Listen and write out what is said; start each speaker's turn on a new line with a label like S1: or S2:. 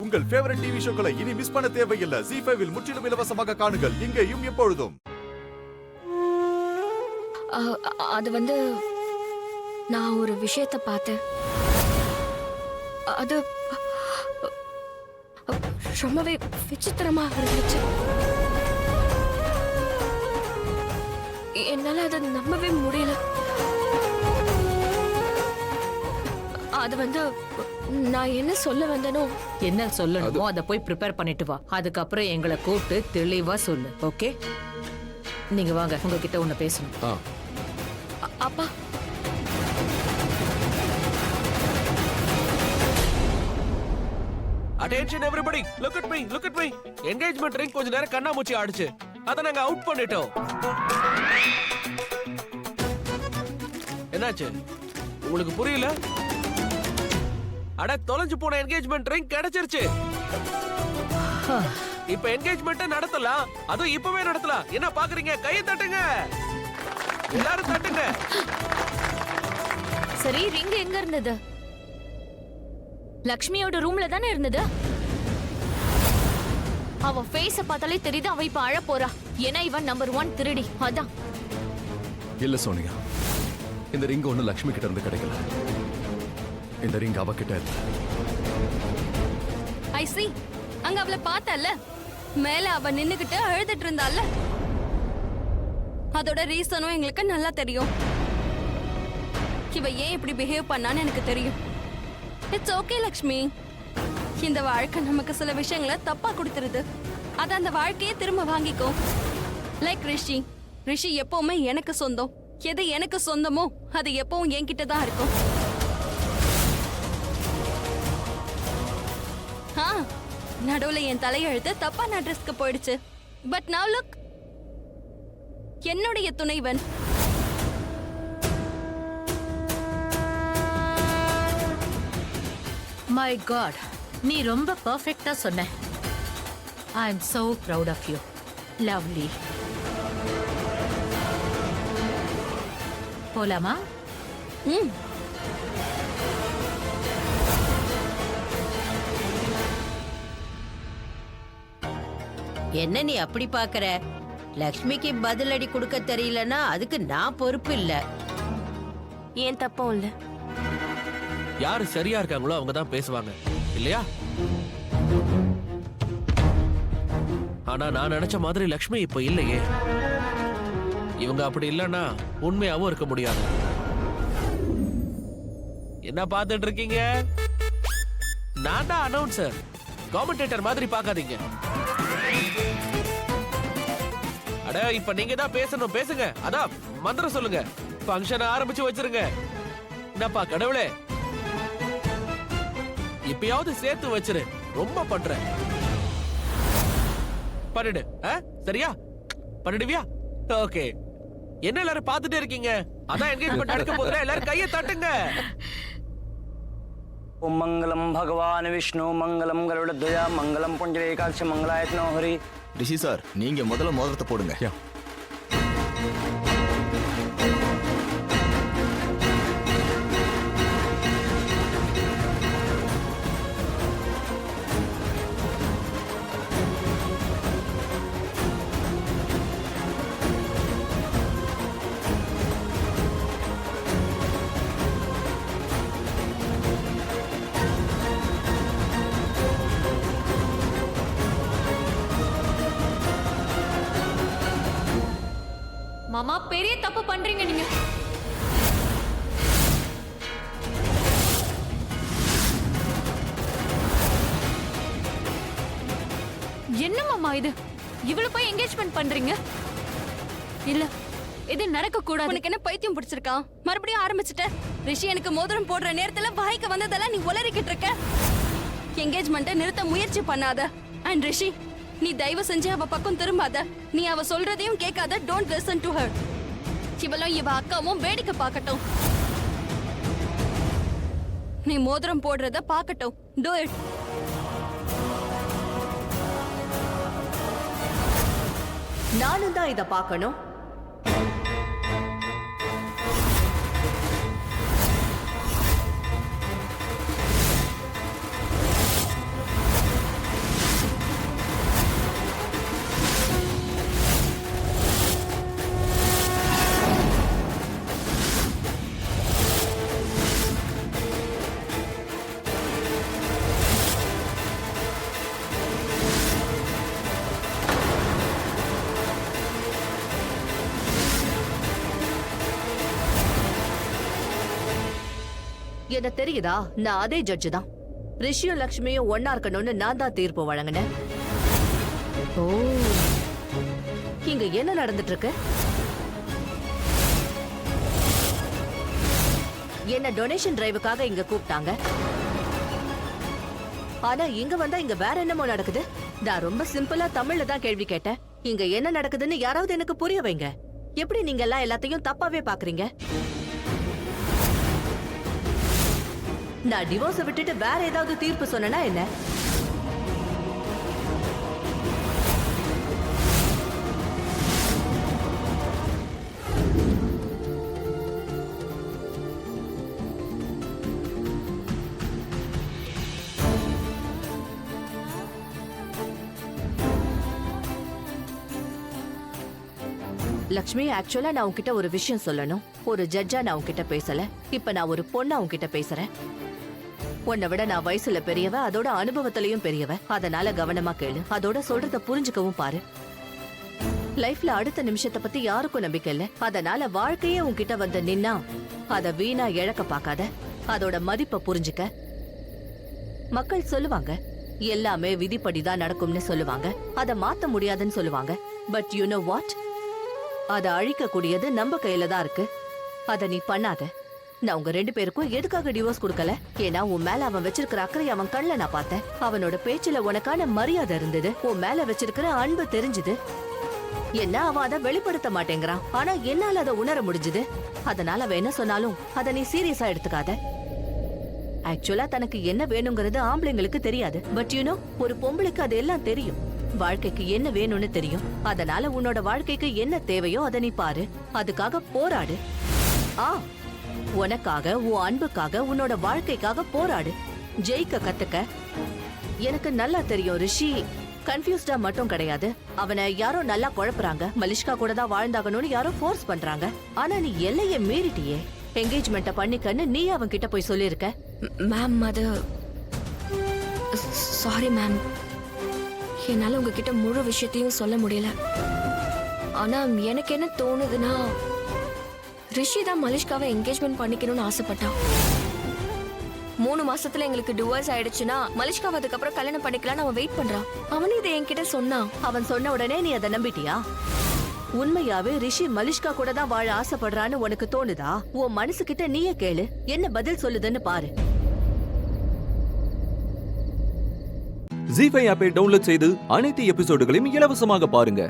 S1: உங்கள் favourite TV ஷோக்களை இனி miss பண்ண தேவையில்லை. ZEE5 இல் முற்றிலும் இலவசமாக காணுங்கள். இங்கேயும் எப்பொழுதும்.
S2: அது வந்து நான் ஒரு விஷயத்தை பார்த்தேன். அது ரொம்பவே விசித்திரமாக இருந்துச்சு. என்னால அதை நம்பவே முடியல. அது வந்து நான் என்ன சொல்ல வந்தனோ,
S3: என்ன சொல்லணுமோ அதை போய் ப்ரிப்பேர் பண்ணிட்டு வா. அதுக்கப்புறம் எங்களை கூப்பிட்டு தெளிவா சொல்லு. ஓகே, நீங்க வாங்க, உங்ககிட்ட ஒண்ணு பேசணும்.
S2: அப்பா,
S4: Attention everybody, look at me, look at me. Engagement ring கொஞ்ச நேரம் கண்ணாமூச்சி ஆடுச்சு. அத நாங்க அவுட் பண்ணிட்டோம். என்னாச்சு? உங்களுக்கு புரியல? அட தொலைஞ்சு போன என்கேஜ்மெண்ட் ரிங் கிடைச்சிருச்சு. இப்ப என்கேஜ்மெண்ட் நடத்தலாம். அதுவும் இப்பவே நடத்தலாம். என்ன பாக்குறீங்க? கையை தட்டுங்க. எல்லாரும் தட்டுங்க.
S2: சரி, ரிங் எங்க இருந்தது? லக்ஷ்மியோட ரூம்ல தானே இருந்தது. அவ ஃபேஸ பார்த்தாலே தெரியுது அவ இப்ப அழ போறா. ஏன்னா இவன் நம்பர் 1 திருடி. அதான்.
S1: இல்ல சோனியா, இந்த ரிங் ஒண்ணு லக்ஷ்மி கிட்ட இருந்து கிடைக்கல. இந்த ரிங் அவகிட்ட இருக்கு.
S2: ஐ சி. அங்க அவளை பார்த்தல்ல, மேல அவ நின்னுகிட்டு அழுதுட்டு இருந்தால. அதோட ரீசனும் எங்களுக்கு நல்லா தெரியும். இவ ஏன் இப்படி பிஹேவ் பண்ணான்னு எனக்கு தெரியும். It's okay Lakshmi. இந்த வாழ்க்கை நமக்கு சில விஷயங்களை தப்பா கொடுத்துருது. அத அந்த வாழ்க்கையை திரும்ப வாங்கிக்கோ. லைக் ரிஷி. ரிஷி எப்பவுமே எனக்கு சொந்தம். எது எனக்கு சொந்தமோ அது எப்பவும் என்கிட்ட தான் இருக்கும். நடுவுல என் தலையெழுத்து தப்பான அட்ரஸ்க்கு போயிடுச்சு. பட் நவ் லுக், என்னுடைய துணைவன்
S3: மை காட், நீ ரொம்ப பெர்ஃபெக்ட்டா சொன்ன. ஐ அம் so proud of you. Lovely. போலாமா?
S5: என்ன நீ அப்படி பாக்குற? லக்ஷ்மிக்கு பதிலடி கொடுக்க தெரியலன்னா அதுக்கு நான் பொறுப்பு இல்ல.
S2: ஏன் தப்பும் இல்ல.
S4: யாரு சரியா இருக்காங்களோ அவங்க தான் பேசுவாங்க, இல்லையா? ஆனா நான் நினைச்ச மாதிரி லக்ஷ்மி இப்ப இல்லையே. இவங்க அப்படி இல்லைன்னா உண்மையாவும் இருக்க முடியாது. என்ன பார்த்துட்டு இருக்கீங்க? நான் தான் அனௌன்சர். காமெண்டேட்டர் மாதிரி பார்க்காதீங்க. அட, இப்ப நீங்க தான் பேசணும். பேசுங்க. அதான் மந்திரம் சொல்லுங்க. ஃபங்க்ஷன் ஆரம்பிச்சு வச்சிருங்க. என்னப்பா கடவுளே, இப்பயாவது சேர்த்து வச்சிரு. ரொம்ப பண்ற. பண்ணிடு. சரியா? பண்ணிடுவியா? ஓகே. என்ன எல்லாரும் பார்த்துட்டே இருக்கீங்க? அதான் என்கேஜ்மெண்ட் நடக்க போதுல, எல்லாரும் கையை தட்டுங்க.
S6: ஓம் மங்களம் பகவான் விஷ்ணு மங்களம் கருடத்வயா மங்களம் புண்டரீகாட்ச மங்களாயத்னோ ஹரி.
S1: ரிஷி சார், நீங்க முதல்ல மோதிரத்தை போடுங்க.
S2: மாமா, பெரிய தப்பு பண்றீங்க நீங்க. என்ன மாமா இது? இவ்வளவு போய் என்கேஜ்மெண்ட் பண்றீங்க? இல்ல, இது நடக்க கூடாது. உனக்கு என்ன பைத்தியம் பிடிச்சிருக்கா? மறுபடியும் ஆரம்பிச்சிட்ட. ரிஷி எனக்கு மோதிரம் போடுற நேரத்துல வாய்க்கு வந்ததெல்லாம் நீ உளறிக்கிட்டு இருக்க. என்கேஜ்மெண்ட்டை நிறுத்த முயற்சி பண்ணாத. அண்ட் ரிஷி, நீ தயவு செஞ்சு அவ பக்கம் திரும்பாத. நீ அவ சொல்றதையும் கேட்காத. Don't listen to her. இவளும் இவ அக்காவும் வேடிக்கை பார்க்கட்டும். நீ மோதிரம் போடுறத பார்க்கட்டும். Do it.
S5: நானும் தான் இத பார்க்கணும்.
S7: என்ன தெரியுதா, நான் அதே ஜட்ஜு தான். ரிஷியும் லக்ஷ்மியும் ஒன்னா இருக்கணும்னு நான் தான் தீர்ப்பு வழங்கினேன்.
S3: ஓ,
S7: இங்க என்ன நடந்துட்டு இருக்கு? என்ன டொனேஷன் டிரைவுக்காக இங்க கூப்பிட்டாங்க. ஆனா இங்க வந்தா இங்க வேற என்னமோ நடக்குது. நான் ரொம்ப சிம்பிளா தமிழ்ல தான் கேள்வி கேட்டேன். இங்க என்ன நடக்குதுன்னு யாராவது எனக்கு புரிய வைங்க. எப்படி நீங்க எல்லாம் எல்லாத்தையும் தப்பாவே பாக்குறீங்க? நான் டிவோர்ஸ விட்டுட்டு வேற ஏதாவது தீர்ப்பு சொன்னா என்ன? லக்ஷ்மி, ஆக்சுவலா நான் உன்கிட்ட ஒரு விஷயம் சொல்லணும். ஒரு ஜட்ஜா நான் உன்கிட்ட பேசல. இப்ப நான் ஒரு பொண்ணா உன்கிட்ட பேசுறேன். உன்னை விட நான் வயசுல பெரியவ, அதோட அனுபவத்திலையும் பெரியவ. அதனால கவனமா கேளு, அதோட சொல்றத புரிஞ்சுக்கவும் பாரு. லைஃப்ல அடுத்த நிமிஷத்தை பத்தி யாருக்கும் நம்பிக்கை இல்ல. அதனால வாழ்க்கையே உன்கிட்ட வந்து நின்னா அத வீணா இழக்க பார்க்காத. அதோட மதிப்பை புரிஞ்சுக்க. மக்கள் சொல்லுவாங்க எல்லாமே விதிப்படிதான் நடக்கும்னு சொல்லுவாங்க. அத மாத்த முடியாதுன்னு சொல்லுவாங்க. But you know what? அதை அழிக்க கூடியது நம்ம கையில தான் இருக்கு. அத நீ பண்ணாத. நான் உங்க 2 பேருக்கும் எதுக்காக டிவோர்ஸ் கொடுக்கல? ஏன்னா உன் மேல அவன் வச்சிருக்கிற அக்கறை அவன் கண்ணுல நான் பார்த்தேன். அவனோட பேச்சுல உனக்கான மரியாதை இருந்தது. உன் மேல வச்சிருக்கிற அன்பு தெரிஞ்சுது. என்ன அவன் அதை வெளிப்படுத்த மாட்டேங்கிறான். ஆனா என்னால அதை உணர முடிஞ்சுது. அதனால அவன் என்ன சொன்னாலும் அதை நீ சீரியஸா எடுத்துக்காத. ஆக்சுவலா தனக்கு என்ன வேணுங்கிறது ஆம்பளைங்களுக்கு தெரியாது. பட் யூ நோ, ஒரு பொம்பளைக்கு அது எல்லாம் தெரியும். வாழ்க்கைக்கு என்ன வேணும்னு தெரியும். அதனால உன்னோட வாழ்க்கைக்கு என்ன தேவையோ அதை நீ பாரு. அதுக்காக போராடு. உனக்காக, உன் அன்புக்காக, உன்னோட வாழ்க்கைக்காக போராடு. ஜெயிக்க கத்துக்க. எனக்கு நல்லா தெரியும் ரிஷி கன்ஃபியூஸ்டா மட்டும் கிடையாது. அவனை யாரோ நல்லா குழப்புறாங்க. மலிஷ்கா கூட தான் வாழ்ந்தாகணும்னு யாரோ ஃபோர்ஸ் பண்றாங்க. ஆனா நீ எல்லைய மீறிட்டியே. என்கேஜ்மெண்ட்ட பண்ணிக்கன்னு நீ அவன் கிட்ட போய் சொல்லிருக்க.
S2: மேம், அது சாரி மேம், என்னால உங்ககிட்ட முழு விஷயத்தையும் சொல்ல முடியல. ஆனா எனக்கு என்ன தோணுதுன்னா, ரிஷி தான் மலிஷ்காவை என்கேஜ்மெண்ட் பண்ணிக்கணும்னு ஆசைப்பட்டான். 3 மாசத்துல எங்களுக்கு டிவோர்ஸ் ஆயிடுச்சுன்னா மலிஷ்காவை அதுக்கப்புறம் கல்யாணம் பண்ணிக்கலாம்னு அவன் வெயிட் பண்றான். அவனு இதை என்கிட்ட சொன்னான்.
S7: அவன் சொன்ன உடனே நீ அதை நம்பிட்டியா? உண்மையாவே ரிஷி மலிஷ்கா கூட தான் வாழ ஆசைப்படுறான்னு உனக்கு தோணுதா? உன் மனசு கிட்ட நீயே கேளு, என்ன பதில் சொல்லுதுன்னு பாரு.
S8: ஜீ5 ஆப்பை டவுன்லோட் செய்து அனைத்து எபிசோடுகளையும் இலவசமாக பாருங்க.